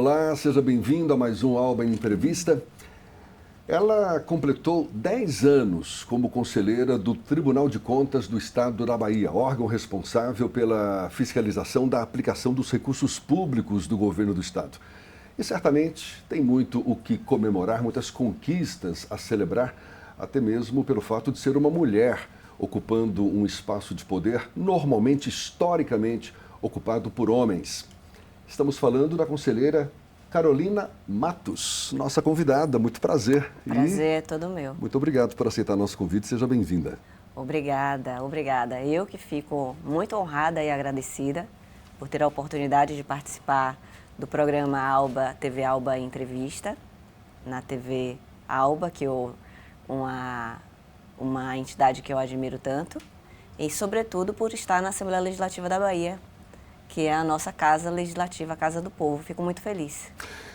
Olá, seja bem-vindo a mais um Alba em Entrevista. Ela completou 10 anos como conselheira do Tribunal de Contas do Estado da Bahia, órgão responsável pela fiscalização da aplicação dos recursos públicos do governo do Estado. E certamente tem muito o que comemorar, muitas conquistas a celebrar, até mesmo pelo fato de ser uma mulher ocupando um espaço de poder normalmente, historicamente, ocupado por homens. Estamos falando da conselheira Carolina Matos, nossa convidada. Muito prazer. Prazer é todo meu. Muito obrigado por aceitar nosso convite. Seja bem-vinda. Obrigada, obrigada. Eu que fico muito honrada e agradecida por ter a oportunidade de participar do programa Alba, TV Alba Entrevista, na TV Alba, que uma entidade que eu admiro tanto, e sobretudo por estar na Assembleia Legislativa da Bahia, que é a nossa casa legislativa, a Casa do Povo. Fico muito feliz.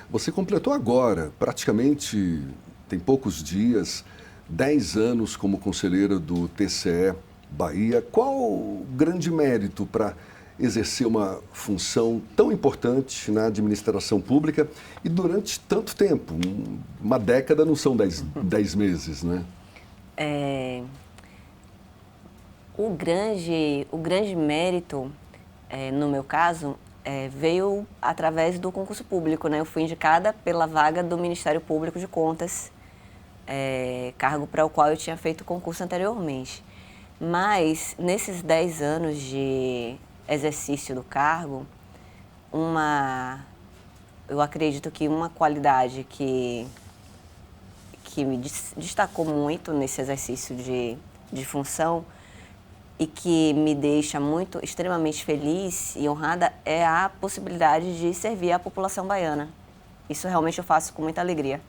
Você completou agora, praticamente tem poucos dias, 10 anos como conselheira do TCE Bahia. Qual o grande mérito para exercer uma função tão importante na administração pública e durante tanto tempo? Uma década não são 10 meses, né? O grande mérito, no meu caso, veio através do concurso público, né? Eu fui indicada pela vaga do Ministério Público de Contas, cargo para o qual eu tinha feito concurso anteriormente. Mas, nesses 10 anos de exercício do cargo, eu acredito que uma qualidade que me destacou muito nesse exercício de função e que me deixa extremamente feliz e honrada é a possibilidade de servir a população baiana. Isso realmente eu faço com muita alegria.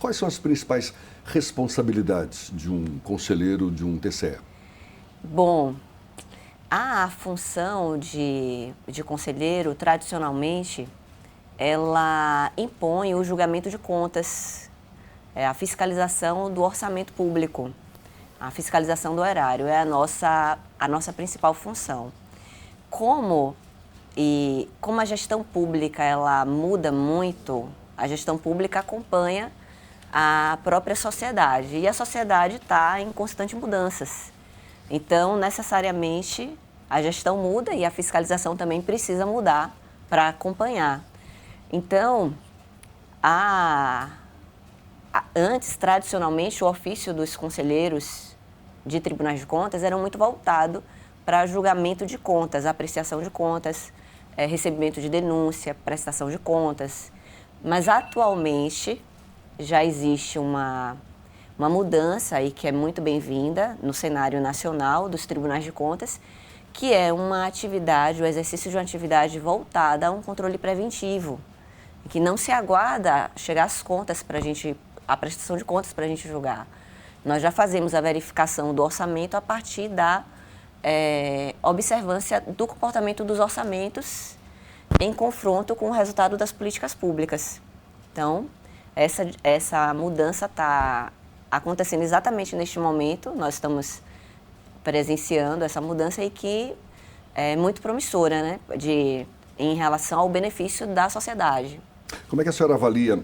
Quais são as principais responsabilidades de um conselheiro de um TCE? Bom, a função de conselheiro, tradicionalmente, ela impõe o julgamento de contas, a fiscalização do orçamento público. A fiscalização do erário é a nossa principal função. Como a gestão pública ela muda muito, a gestão pública acompanha a própria sociedade e a sociedade está em constantes mudanças. Então, necessariamente, a gestão muda e a fiscalização também precisa mudar para acompanhar. Então, antes, tradicionalmente, o ofício dos conselheiros de tribunais de contas era muito voltado para julgamento de contas, apreciação de contas, recebimento de denúncia, prestação de contas. Mas, atualmente, já existe uma mudança aí que é muito bem-vinda no cenário nacional dos tribunais de contas, que é uma atividade, o exercício de uma atividade voltada a um controle preventivo, que não se aguarda chegar às contas a prestação de contas para a gente julgar. Nós já fazemos a verificação do orçamento a partir da observância do comportamento dos orçamentos em confronto com o resultado das políticas públicas. Então, essa mudança está acontecendo exatamente neste momento. Nós estamos presenciando essa mudança e que é muito promissora, né, em relação ao benefício da sociedade. Como é que a senhora avalia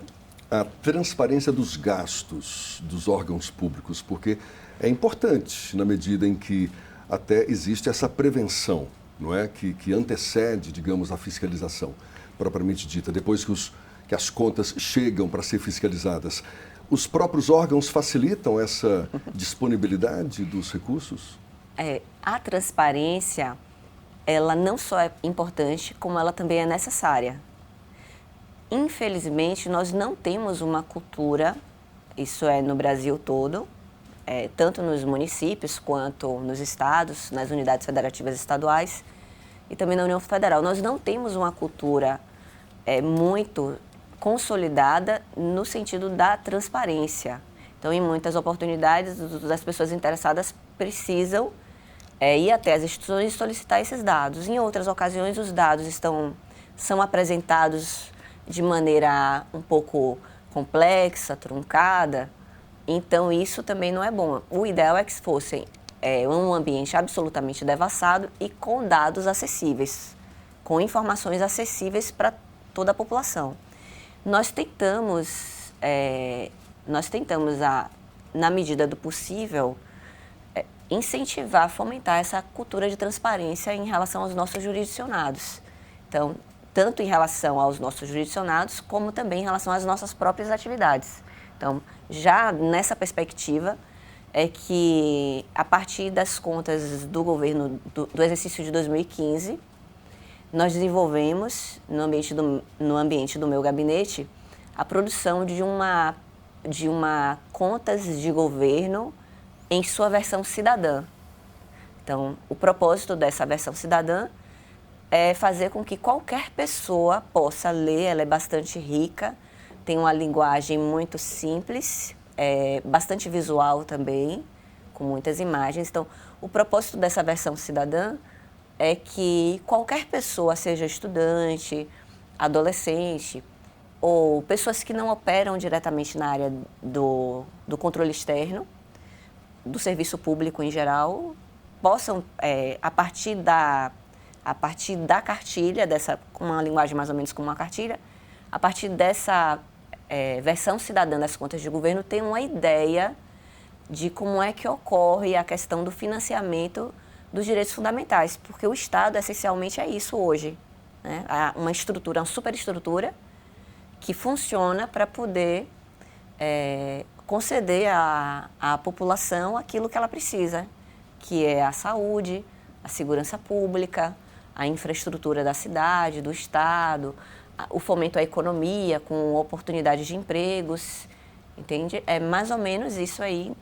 a transparência dos gastos dos órgãos públicos? Porque é importante na medida em que até existe essa prevenção, não é? Que antecede, digamos, a fiscalização propriamente dita, depois que as contas chegam para ser fiscalizadas. Os próprios órgãos facilitam essa disponibilidade dos recursos? A transparência, ela não só é importante, como ela também é necessária. Infelizmente, nós não temos uma cultura, isso é no Brasil todo, tanto nos municípios quanto nos estados, nas unidades federativas estaduais e também na União Federal. Nós não temos uma cultura muito consolidada no sentido da transparência. Então, em muitas oportunidades, as pessoas interessadas precisam ir até as instituições e solicitar esses dados. Em outras ocasiões, os dados são apresentados de maneira um pouco complexa, truncada, então isso também não é bom. O ideal é que fosse um ambiente absolutamente devassado e com dados acessíveis, com informações acessíveis para toda a população. Nós tentamos, na medida do possível, incentivar, fomentar essa cultura de transparência em relação aos nossos jurisdicionados. Então, tanto em relação aos nossos jurisdicionados, como também em relação às nossas próprias atividades. Então, já nessa perspectiva, é que a partir das contas do governo do exercício de 2015, nós desenvolvemos, no ambiente do meu gabinete, a produção de uma contas de governo em sua versão cidadã. Então, o propósito dessa versão cidadã é fazer com que qualquer pessoa possa ler. Ela é bastante rica, tem uma linguagem muito simples, bastante visual também, com muitas imagens. Então, o propósito dessa versão cidadã é que qualquer pessoa, seja estudante, adolescente ou pessoas que não operam diretamente na área do controle externo, do serviço público em geral, possam, a partir da cartilha, com uma linguagem mais ou menos como uma cartilha, a partir dessa versão cidadã das contas de governo, ter uma ideia de como é que ocorre a questão do financiamento dos direitos fundamentais, porque o Estado, essencialmente, é isso hoje, né? Há uma estrutura, uma superestrutura que funciona para poder conceder à população aquilo que ela precisa, que é a saúde, a segurança pública, a infraestrutura da cidade, do Estado, o fomento à economia com oportunidades de empregos, entende? É mais ou menos isso aí.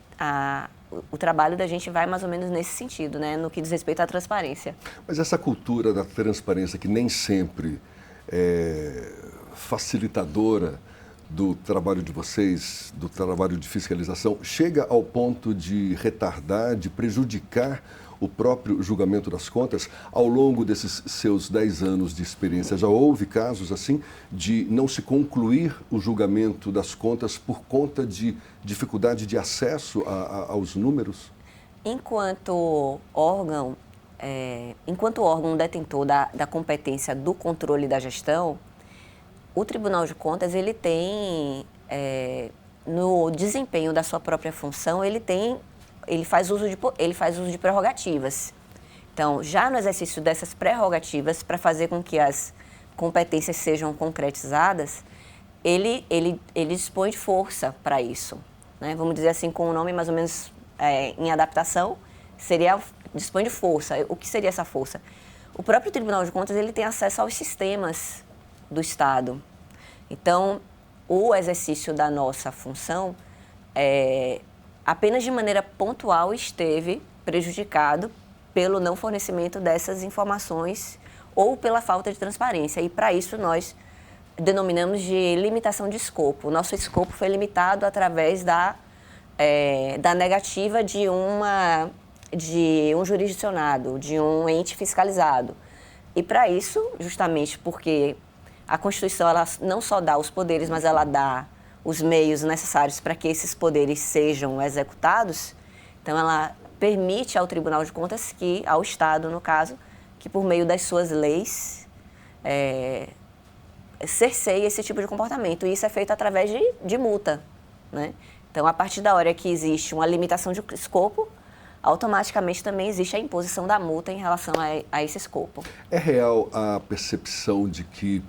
O trabalho da gente vai mais ou menos nesse sentido, né, no que diz respeito à transparência. Mas essa cultura da transparência, que nem sempre é facilitadora do trabalho de vocês, do trabalho de fiscalização, chega ao ponto de retardar, de prejudicar o próprio julgamento das contas? Ao longo desses seus 10 anos de experiência, já houve casos assim de não se concluir o julgamento das contas por conta de dificuldade de acesso aos números? Enquanto órgão detentor da competência do controle da gestão, o Tribunal de Contas, ele tem, no desempenho da sua própria função, ele faz uso de prerrogativas. Então, já no exercício dessas prerrogativas, para fazer com que as competências sejam concretizadas, ele dispõe de força para isso, né? Vamos dizer assim, com um nome mais ou menos em adaptação, dispõe de força. O que seria essa força? O próprio Tribunal de Contas, ele tem acesso aos sistemas do Estado. Então, o exercício da nossa função apenas de maneira pontual esteve prejudicado pelo não fornecimento dessas informações ou pela falta de transparência. E, para isso, nós denominamos de limitação de escopo. O nosso escopo foi limitado através da negativa de um jurisdicionado, de um ente fiscalizado. E, para isso, justamente porque a Constituição, ela não só dá os poderes, mas ela dá os meios necessários para que esses poderes sejam executados. Então, ela permite ao Tribunal de Contas, ao Estado, no caso, que por meio das suas leis, cerceie esse tipo de comportamento. E isso é feito através de multa, né? Então, a partir da hora que existe uma limitação de escopo, automaticamente também existe a imposição da multa em relação a esse escopo. É real a percepção de que,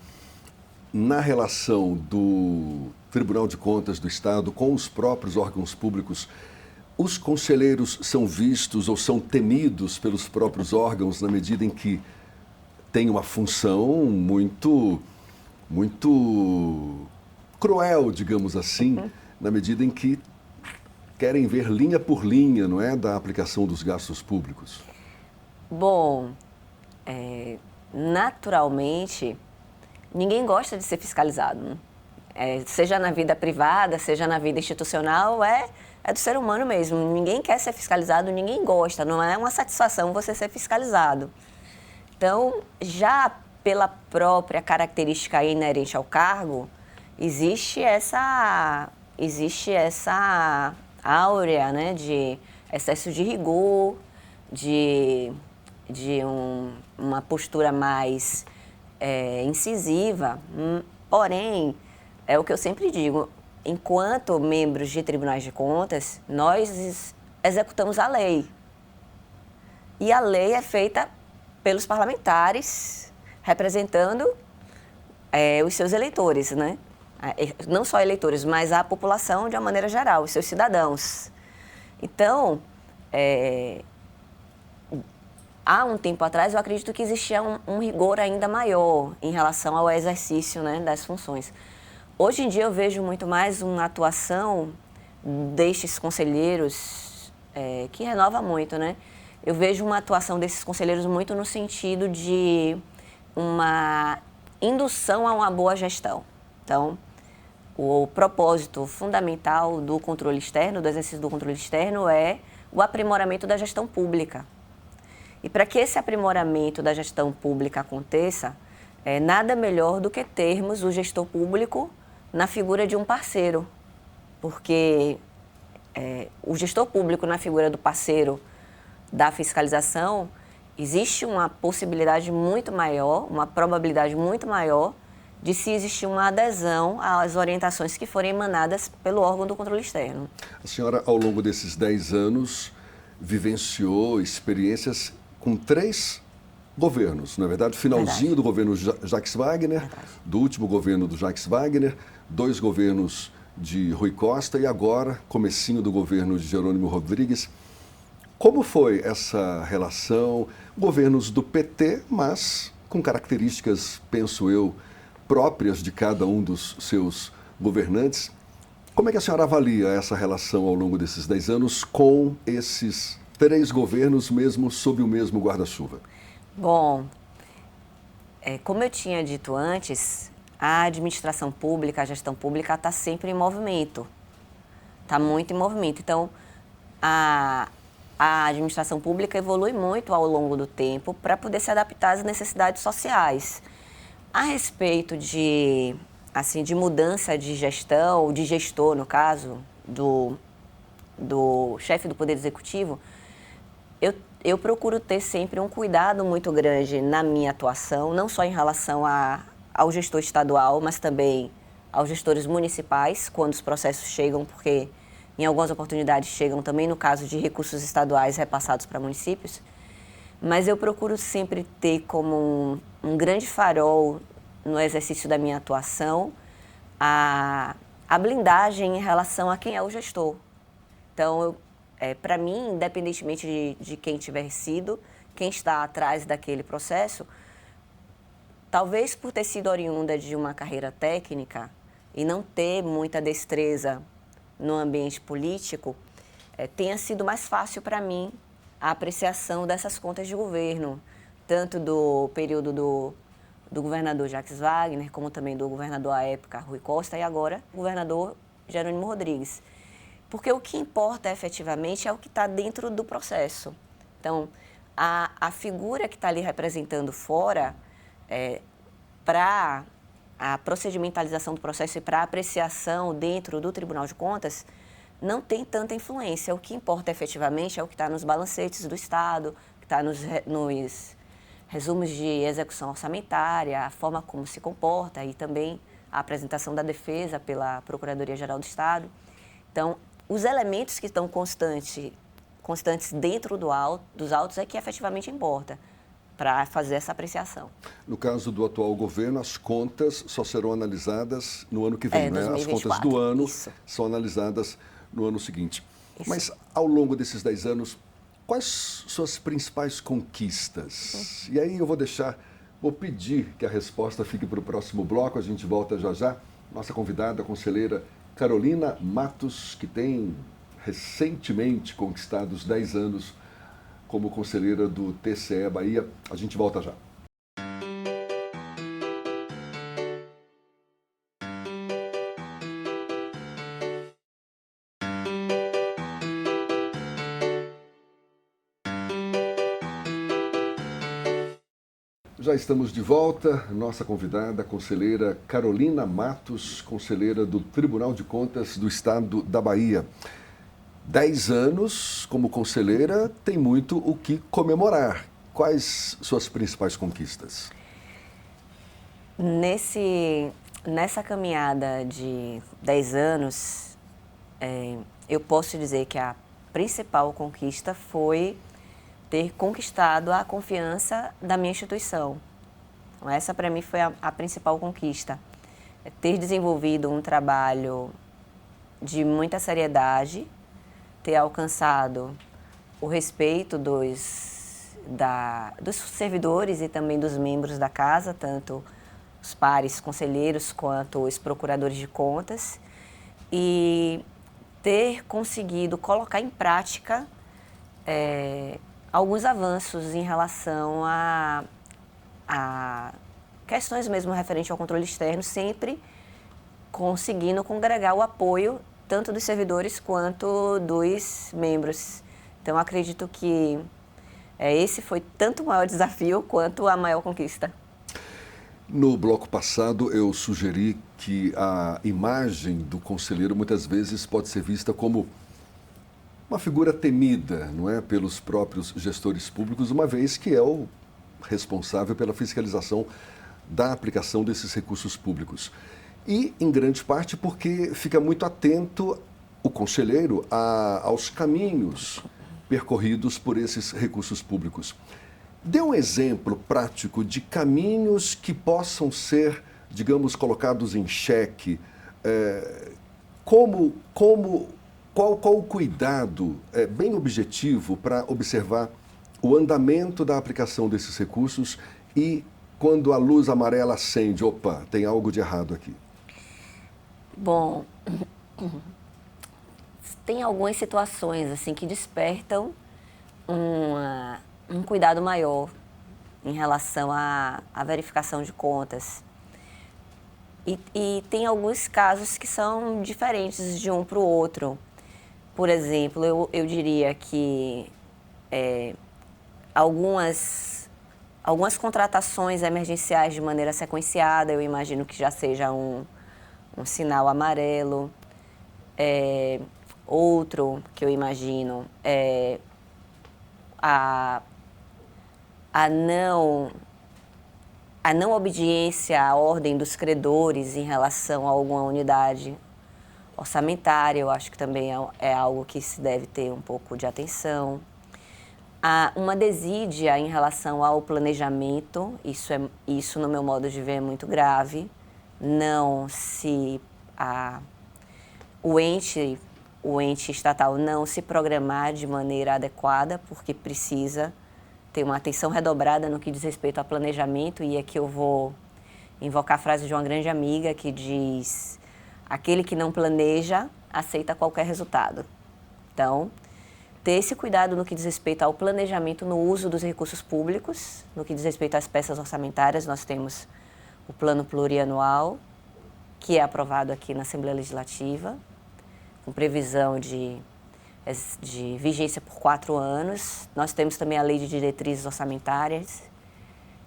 na relação do Tribunal de Contas do Estado com os próprios órgãos públicos, os conselheiros são vistos ou são temidos pelos próprios órgãos na medida em que têm uma função muito cruel, digamos assim, na medida em que querem ver linha por linha, não é, da aplicação dos gastos públicos? Bom, naturalmente, ninguém gosta de ser fiscalizado, né? Seja na vida privada, seja na vida institucional, é do ser humano mesmo. Ninguém quer ser fiscalizado, ninguém gosta, não é uma satisfação você ser fiscalizado. Então, já pela própria característica inerente ao cargo, existe essa áurea, né, de excesso de rigor, de uma postura mais incisiva. Porém, é o que eu sempre digo, enquanto membros de tribunais de contas, nós executamos a lei. E a lei é feita pelos parlamentares, representando os seus eleitores, né? Não só eleitores, mas a população de uma maneira geral, os seus cidadãos. Então, há um tempo atrás, eu acredito que existia um rigor ainda maior em relação ao exercício, né, das funções. Hoje em dia, eu vejo muito mais uma atuação destes conselheiros, que renova muito, né? Eu vejo uma atuação desses conselheiros muito no sentido de uma indução a uma boa gestão. Então, o propósito fundamental do controle externo, do exercício do controle externo, é o aprimoramento da gestão pública. E para que esse aprimoramento da gestão pública aconteça, nada melhor do que termos o gestor público na figura de um parceiro. Porque o gestor público na figura do parceiro da fiscalização, existe uma possibilidade muito maior, uma probabilidade muito maior de se existir uma adesão às orientações que forem emanadas pelo órgão do controle externo. A senhora, ao longo desses 10 anos, vivenciou experiências com 3 governos, na verdade, finalzinho do governo Jacques Wagner, do último governo do Jacques Wagner, 2 governos de Rui Costa e agora, comecinho do governo de Jerônimo Rodrigues. Como foi essa relação? Governos do PT, mas com características, penso eu, próprias de cada um dos seus governantes. Como é que a senhora avalia essa relação ao longo desses 10 anos com esses 3 governos, mesmo sob o mesmo guarda-chuva? Bom, como eu tinha dito antes, a administração pública, a gestão pública está sempre em movimento, está muito em movimento. Então, a administração pública evolui muito ao longo do tempo para poder se adaptar às necessidades sociais. A respeito de mudança de gestão, de gestor, no caso, do chefe do Poder Executivo, eu procuro ter sempre um cuidado muito grande na minha atuação, não só em relação ao gestor estadual, mas também aos gestores municipais, quando os processos chegam, porque em algumas oportunidades chegam também no caso de recursos estaduais repassados para municípios. Mas eu procuro sempre ter como um grande farol no exercício da minha atuação a blindagem em relação a quem é o gestor. Então, para mim, independentemente de quem tiver sido, quem está atrás daquele processo, talvez por ter sido oriunda de uma carreira técnica e não ter muita destreza no ambiente político, tenha sido mais fácil para mim a apreciação dessas contas de governo, tanto do período do governador Jacques Wagner, como também do governador à época, Rui Costa, e agora o governador Jerônimo Rodrigues. Porque o que importa efetivamente é o que está dentro do processo. Então, a figura que está ali representando fora, para a procedimentalização do processo e para a apreciação dentro do Tribunal de Contas, não tem tanta influência. O que importa efetivamente é o que está nos balancetes do Estado, que está nos resumos de execução orçamentária, a forma como se comporta e também a apresentação da defesa pela Procuradoria-Geral do Estado. Então, os elementos que estão constantes dentro dos autos é que efetivamente importa para fazer essa apreciação. No caso do atual governo, as contas só serão analisadas no ano que vem, né? 2024, as contas do ano isso. São analisadas no ano seguinte. Isso. Mas, ao longo desses 10 anos, quais suas principais conquistas? E aí eu vou pedir que a resposta fique para o próximo bloco, a gente volta já já. Nossa convidada, a conselheira Carolina Matos, que tem recentemente conquistado os 10 anos como conselheira do TCE Bahia. A gente volta já. Já estamos de volta. Nossa convidada, a conselheira Carolina Matos, conselheira do Tribunal de Contas do Estado da Bahia. 10 anos como conselheira, tem muito o que comemorar. Quais suas principais conquistas? nessa caminhada de 10 anos, eu posso dizer que a principal conquista foi ter conquistado a confiança da minha instituição. Então, essa, para mim, foi a principal conquista. Ter desenvolvido um trabalho de muita seriedade, ter alcançado o respeito dos servidores e também dos membros da casa, tanto os pares conselheiros quanto os procuradores de contas, e ter conseguido colocar em prática alguns avanços em relação a questões mesmo referentes ao controle externo, sempre conseguindo congregar o apoio tanto dos servidores quanto dos membros. Então, acredito que esse foi tanto o maior desafio quanto a maior conquista. No bloco passado, eu sugeri que a imagem do conselheiro muitas vezes pode ser vista como uma figura temida, não é, pelos próprios gestores públicos, uma vez que é o responsável pela fiscalização da aplicação desses recursos públicos. E, em grande parte, porque fica muito atento o conselheiro aos caminhos percorridos por esses recursos públicos. Dê um exemplo prático de caminhos que possam ser, digamos, colocados em xeque. Qual o cuidado bem objetivo para observar o andamento da aplicação desses recursos e quando a luz amarela acende, opa, tem algo de errado aqui? Bom, tem algumas situações assim que despertam um cuidado maior em relação à verificação de contas. E tem alguns casos que são diferentes de um para o outro. Por exemplo, eu diria que algumas contratações emergenciais de maneira sequenciada, eu imagino que já seja um sinal amarelo. Outro que eu imagino é a não obediência à ordem dos credores em relação a alguma unidade orçamentária. Eu acho que também é algo que se deve ter um pouco de atenção. Uma desídia em relação ao planejamento, isso no meu modo de ver é muito grave. Não se o ente estatal não se programar de maneira adequada, porque precisa ter uma atenção redobrada no que diz respeito a planejamento, e aqui eu vou invocar a frase de uma grande amiga que diz: aquele que não planeja aceita qualquer resultado. Então, ter esse cuidado no que diz respeito ao planejamento no uso dos recursos públicos, no que diz respeito às peças orçamentárias. Nós temos o plano plurianual, que é aprovado aqui na Assembleia Legislativa, com previsão de vigência por 4 anos. Nós temos também a Lei de Diretrizes Orçamentárias,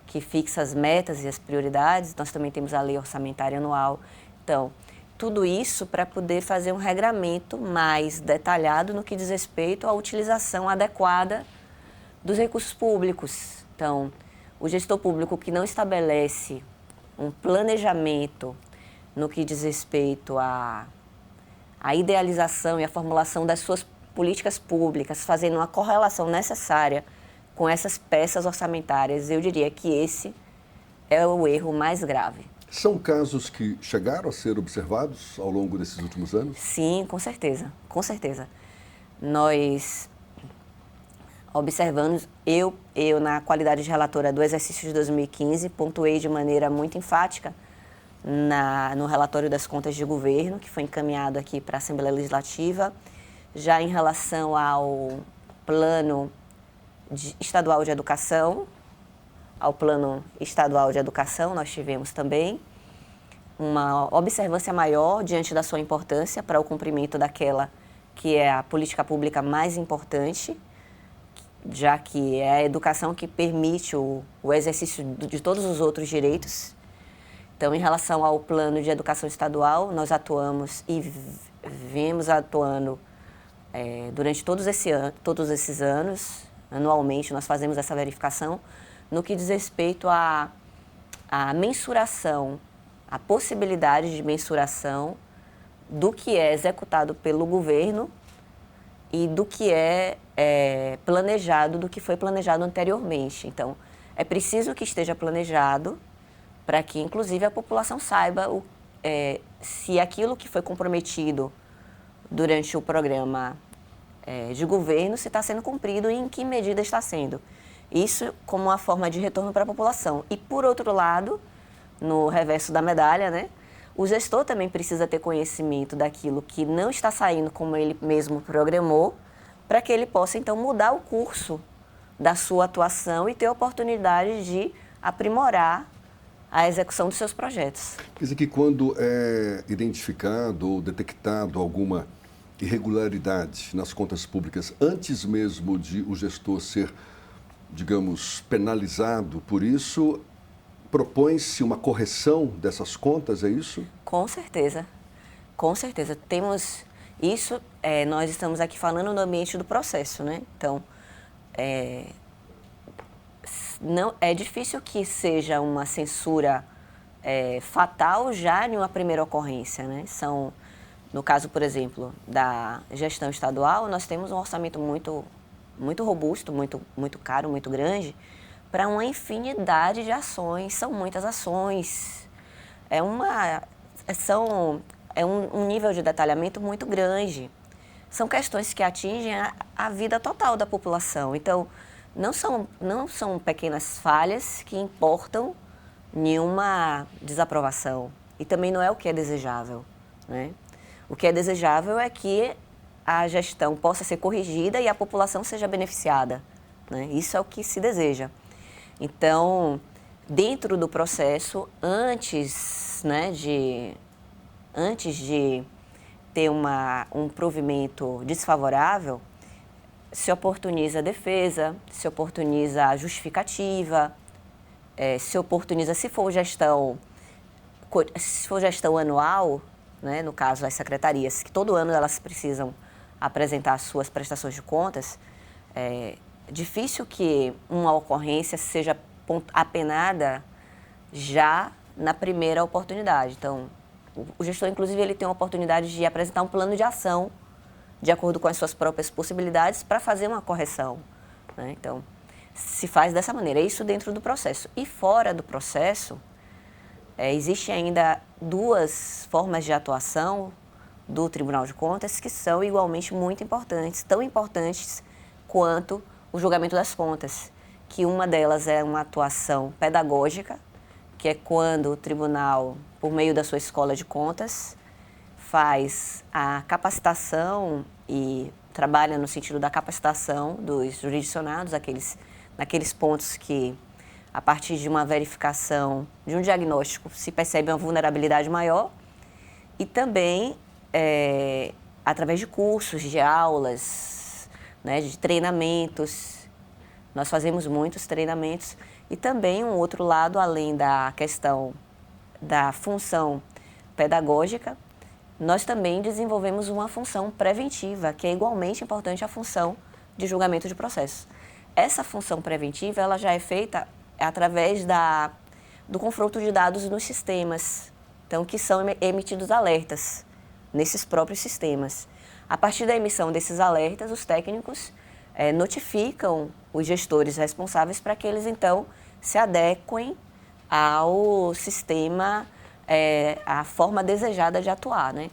que fixa as metas e as prioridades. Nós também temos a Lei Orçamentária Anual. Então, tudo isso para poder fazer um regramento mais detalhado no que diz respeito à utilização adequada dos recursos públicos. Então, o gestor público que não estabelece um planejamento no que diz respeito à idealização e à formulação das suas políticas públicas, fazendo uma correlação necessária com essas peças orçamentárias, eu diria que esse é o erro mais grave. São casos que chegaram a ser observados ao longo desses últimos anos? Sim, com certeza, com certeza. Nós observamos, eu na qualidade de relatora do exercício de 2015, pontuei de maneira muito enfática no relatório das contas de governo, que foi encaminhado aqui para a Assembleia Legislativa, já em relação ao plano estadual de educação. Ao plano estadual de educação, nós tivemos também uma observância maior diante da sua importância para o cumprimento daquela que é a política pública mais importante, já que é a educação que permite o exercício de todos os outros direitos. Então, em relação ao plano de educação estadual, nós atuamos e vemos atuando durante todos esses anos. Anualmente, nós fazemos essa verificação no que diz respeito à mensuração a possibilidade de mensuração do que é executado pelo governo e do que planejado, do que foi planejado anteriormente. Então, é preciso que esteja planejado para que, inclusive, a população saiba se aquilo que foi comprometido durante o programa de governo, se está sendo cumprido e em que medida está sendo. Isso como uma forma de retorno para a população. E, por outro lado, no reverso da medalha, né, o gestor também precisa ter conhecimento daquilo que não está saindo como ele mesmo programou, para que ele possa, então, mudar o curso da sua atuação e ter a oportunidade de aprimorar a execução dos seus projetos. Quer dizer que quando é identificado ou detectado alguma irregularidade nas contas públicas, antes mesmo de o gestor ser, digamos, penalizado por isso, propõe-se uma correção dessas contas, é isso? Com certeza, com certeza. Temos isso, nós estamos aqui falando no ambiente do processo, né? Então, não, é difícil que seja uma censura fatal já em uma primeira ocorrência, né? No caso, por exemplo, da gestão estadual, nós temos um orçamento muito robusto, muito caro, muito grande, para uma infinidade de ações. São muitas ações. É um nível de detalhamento muito grande. São questões que atingem a vida total da população. Então, não são pequenas falhas que importam nenhuma desaprovação. E também não é o que é desejável, né? O que é desejável é que a gestão possa ser corrigida e a população seja beneficiada, né? Isso é o que se deseja. Então, dentro do processo, antes de ter um provimento desfavorável, se oportuniza a defesa, se oportuniza a justificativa, se oportuniza, se for gestão anual, né, no caso as secretarias, que todo ano elas precisam apresentar as suas prestações de contas, difícil que uma ocorrência seja apenada já na primeira oportunidade. Então, o gestor, inclusive, ele tem a oportunidade de apresentar um plano de ação de acordo com as suas próprias possibilidades para fazer uma correção, né? Então, se faz dessa maneira, é isso dentro do processo. E fora do processo, existem ainda duas formas de atuação do Tribunal de Contas que são igualmente muito importantes, tão importantes quanto o julgamento das contas, que uma delas é uma atuação pedagógica, que é quando o tribunal, por meio da sua escola de contas, faz a capacitação e trabalha no sentido da capacitação dos jurisdicionados, naqueles pontos que, a partir de uma verificação, de um diagnóstico, se percebe uma vulnerabilidade maior, e também através de cursos, de aulas, né, de treinamentos. Nós fazemos muitos treinamentos e também um outro lado, além da questão da função pedagógica, nós também desenvolvemos uma função preventiva, que é igualmente importante à função de julgamento de processo. Essa função preventiva ela já é feita através do confronto de dados nos sistemas, então que são emitidos alertas nesses próprios sistemas. A partir da emissão desses alertas, os técnicos notificam os gestores responsáveis para que eles, então, se adequem ao sistema, à forma desejada de atuar, né?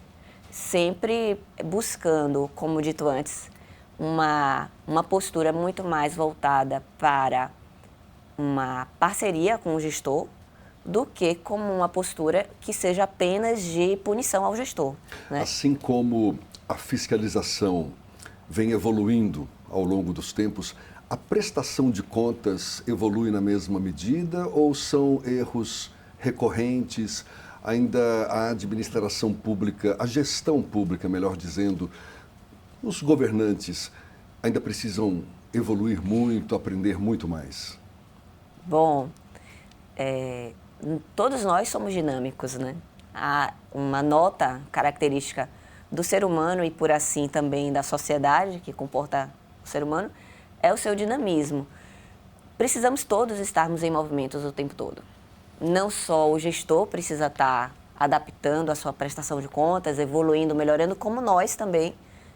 Sempre buscando, como dito antes, uma postura muito mais voltada para uma parceria com o gestor do que como uma postura que seja apenas de punição ao gestor, né? Assim como a fiscalização vem evoluindo ao longo dos tempos, a prestação de contas evolui na mesma medida ou são erros recorrentes? Ainda a administração pública, a gestão pública, melhor dizendo, os governantes ainda precisam evoluir muito, aprender muito mais? Bom, todos nós somos dinâmicos, né? Há uma nota característica do ser humano e, por assim, também da sociedade que comporta o ser humano, é o seu dinamismo. Precisamos todos estarmos em movimentos o tempo todo. não só o gestor precisa estar adaptando a sua prestação de contas, evoluindo, melhorando, como nós também,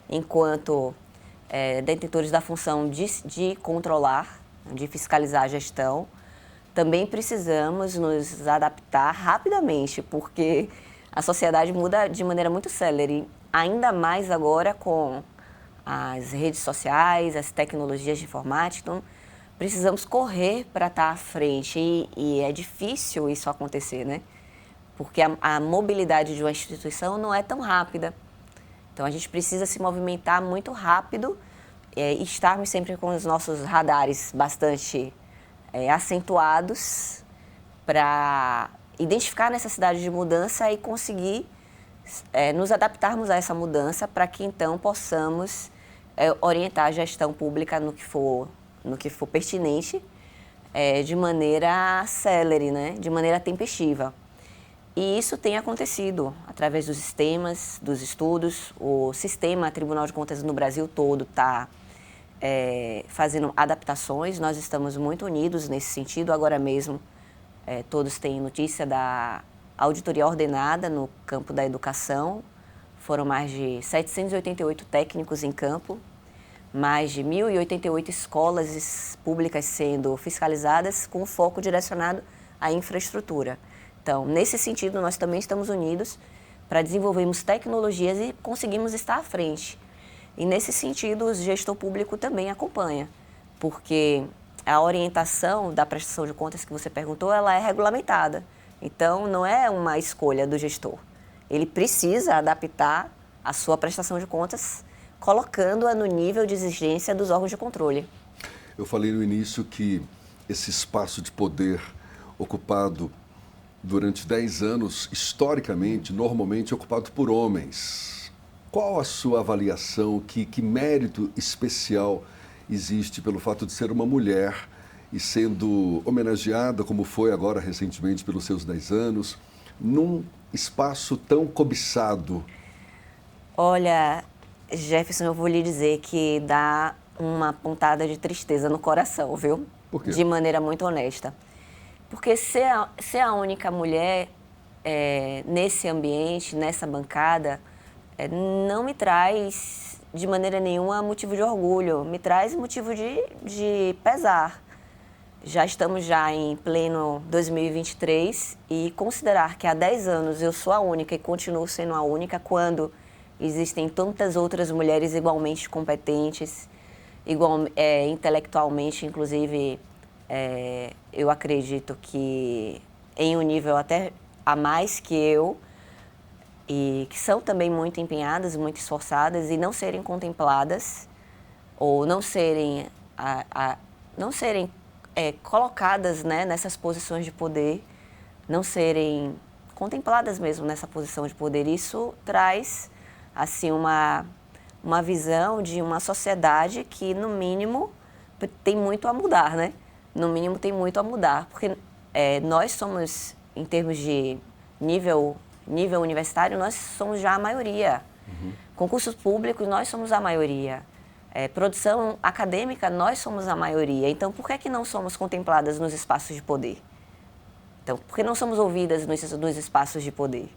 enquanto detentores da função de controlar, de fiscalizar a gestão, também precisamos nos adaptar rapidamente, porque a sociedade muda de maneira muito célere, ainda mais agora com as redes sociais, as tecnologias de informática. Então, precisamos correr para estar à frente e é difícil isso acontecer, né? Porque a mobilidade de uma instituição não é tão rápida. Então, a gente precisa se movimentar muito rápido e estarmos sempre com os nossos radares bastante acentuados para identificar a necessidade de mudança e conseguir nos adaptarmos a essa mudança para que, então, possamos orientar a gestão pública no que for pertinente, de maneira célere, né? De maneira tempestiva. E isso tem acontecido através dos sistemas, dos estudos. O sistema Tribunal de Contas no Brasil todo está fazendo adaptações. Nós estamos muito unidos nesse sentido. Agora mesmo, todos têm notícia da auditoria ordenada no campo da educação. Foram mais de 788 técnicos em campo, mais de 1.088 escolas públicas sendo fiscalizadas com foco direcionado à infraestrutura. Então, nesse sentido, nós também estamos unidos para desenvolvermos tecnologias e conseguimos estar à frente. E, nesse sentido, o gestor público também acompanha, porque a orientação da prestação de contas que você perguntou, ela é regulamentada. Então, não é uma escolha do gestor. Ele precisa adaptar a sua prestação de contas, colocando-a no nível de exigência dos órgãos de controle. Eu falei no início que esse espaço de poder ocupado durante 10 anos, historicamente, normalmente ocupado por homens. Qual a sua avaliação, que mérito especial existe pelo fato de ser uma mulher e sendo homenageada, como foi agora recentemente pelos seus 10 anos, num espaço tão cobiçado? Olha, Jefferson, eu vou lhe dizer que dá uma pontada de tristeza no coração, viu? Por quê? De maneira muito honesta. Porque ser a única mulher nesse ambiente, nessa bancada, não me traz de maneira nenhuma motivo de orgulho, me traz motivo de pesar. Já estamos em pleno 2023 e considerar que há 10 anos eu sou a única e continuo sendo a única quando existem tantas outras mulheres igualmente competentes, intelectualmente, inclusive, eu acredito que em um nível até a mais que eu, e que são também muito empenhadas, muito esforçadas, e não serem contempladas ou não serem colocadas, né, nessas posições de poder, não serem contempladas mesmo nessa posição de poder. Isso traz assim uma visão de uma sociedade que, no mínimo, tem muito a mudar, né? No mínimo, tem muito a mudar, porque nós somos, em termos de nível universitário, nós somos já a maioria. Uhum. Concursos públicos, nós somos a maioria. Produção acadêmica, nós somos a maioria. Então, por que não somos contempladas nos espaços de poder? Então, por que não somos ouvidas nos espaços de poder?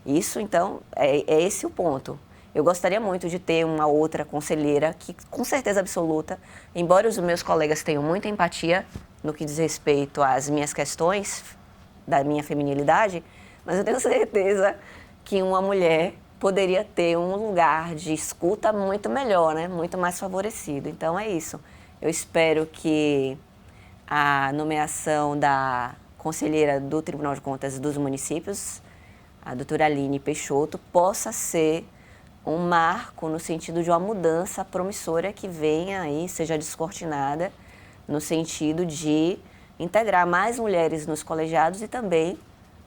Isso, então, é esse o ponto. Eu gostaria muito de ter uma outra conselheira que, com certeza absoluta, embora os meus colegas tenham muita empatia no que diz respeito às minhas questões, da minha feminilidade, mas eu tenho certeza que uma mulher poderia ter um lugar de escuta muito melhor, né? Muito mais favorecido. Então, é isso. Eu espero que a nomeação da conselheira do Tribunal de Contas dos Municípios, a doutora Aline Peixoto, possa ser um marco no sentido de uma mudança promissora que venha aí, seja descortinada, no sentido de integrar mais mulheres nos colegiados e também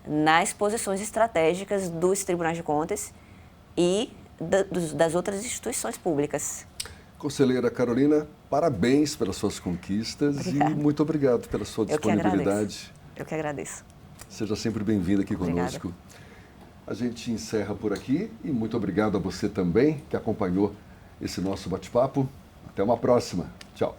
nas posições estratégicas dos tribunais de contas e das outras instituições públicas. Conselheira Carolina, parabéns pelas suas conquistas. Obrigada. E muito obrigado pela sua disponibilidade. Eu que agradeço. Seja sempre bem-vinda aqui Obrigada. Conosco. A gente encerra por aqui e muito obrigado a você também que acompanhou esse nosso bate-papo. Até uma próxima. Tchau.